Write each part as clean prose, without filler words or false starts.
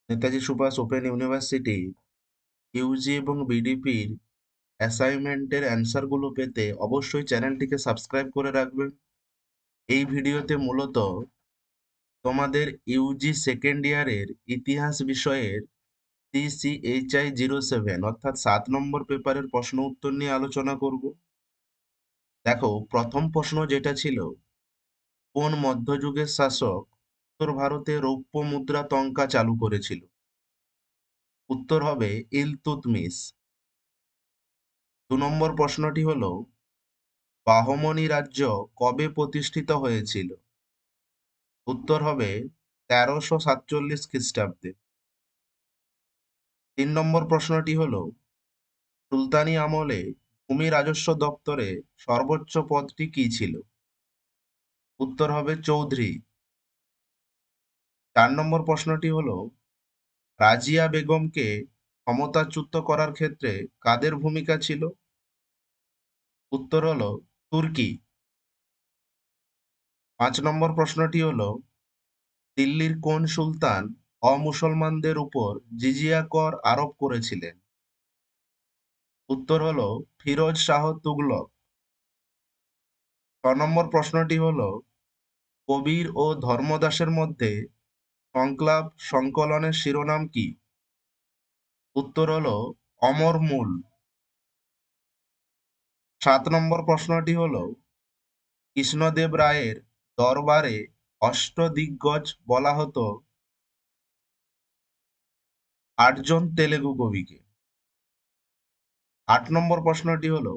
Netaji Subhash open university UG এবং বিডিপির অ্যাসাইনমেন্টের অ্যান্সারগুলো পেতে অবশ্যই চ্যানেলটিকে সাবস্ক্রাইব করে রাখবেন। এই ভিডিওতে মূলত তোমাদের ইউজি সেকেন্ড ইয়ারের ইতিহাস বিষয়ের CCHI 07 অর্থাৎ 7 নম্বর পেপারের প্রশ্ন উত্তর নিয়ে আলোচনা করব। দেখো, প্রথম প্রশ্ন যেটা ছিল, কোন মধ্যযুগের শাসক উত্তর ভারতে রৌপ্য মুদ্রা টঙ্কা চালু করেছিল? উত্তর হবে ইলতুৎমিশ। 2 নম্বর প্রশ্নটি হলো, বাহমনি রাজ্য কবে প্রতিষ্ঠিত হয়েছিল? উত্তর হবে 1347 খ্রিস্টাব্দে। 3 নম্বর প্রশ্নটি হলো, সুলতানি আমলে ভূমি রাজস্ব দপ্তরে সর্বোচ্চ পদটি কি ছিল? উত্তর হবে চৌধুরী। 4 নম্বর প্রশ্নটি হলো, রাজিয়া বেগমকে ক্ষমতাচ্যুত করার ক্ষেত্রে কাদের ভূমিকা ছিল? উত্তর হলো তুর্কি। 5 নম্বর প্রশ্নটি হলো, দিল্লির কোন সুলতান অমুসলমানদের উপর জিজিয়া কর আরোপ করেছিলেন? উত্তর হলো ফিরোজ শাহ তুগলক। 6 নম্বর প্রশ্নটি হলো, কবির ও ধর্মদাসের মধ্যে সংক্লাব সংকলনের শিরোনাম কি? উত্তর হলো অমর মূল। 7 নম্বর প্রশ্নটি হলো, কৃষ্ণদেব রায়ের দরবারে অষ্টদিগ্গজ বলা হতো 8 জন তেলেগু কবিকে। 8 নম্বর প্রশ্নটি হলো,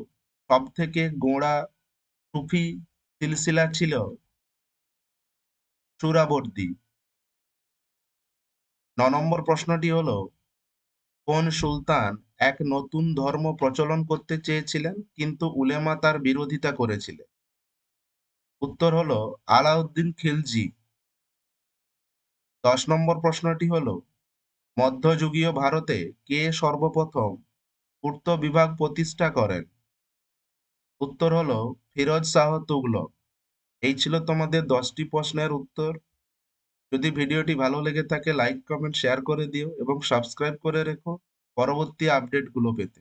সব থেকে গোঁড়া সুফি সিলসিলা ছিল সুরাবর্দী। 9 নম্বর প্রশ্নটি হলো, কোন সুলতান এক নতুন ধর্ম প্রচলন করতে চেয়েছিলেন কিন্তু উলেমা তার বিরোধিতা করেছিলেন? উত্তর হলো আলাউদ্দিন খিলজি। 10 নম্বর প্রশ্নটি হলো, মধ্যযুগীয় ভারতে কে সর্বপ্রথম পূর্ত বিভাগ প্রতিষ্ঠা করেন? উত্তর হলো ফিরোজ শাহ তুগলক। এই ছিল তোমাদের 10টি প্রশ্নের উত্তর। যদি ভিডিওটি ভালো লেগে থাকে, লাইক কমেন্ট শেয়ার করে দিও এবং সাবস্ক্রাইব করে রেখো পরবর্তী আপডেটগুলো পেতে।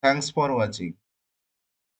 Thanks for watching.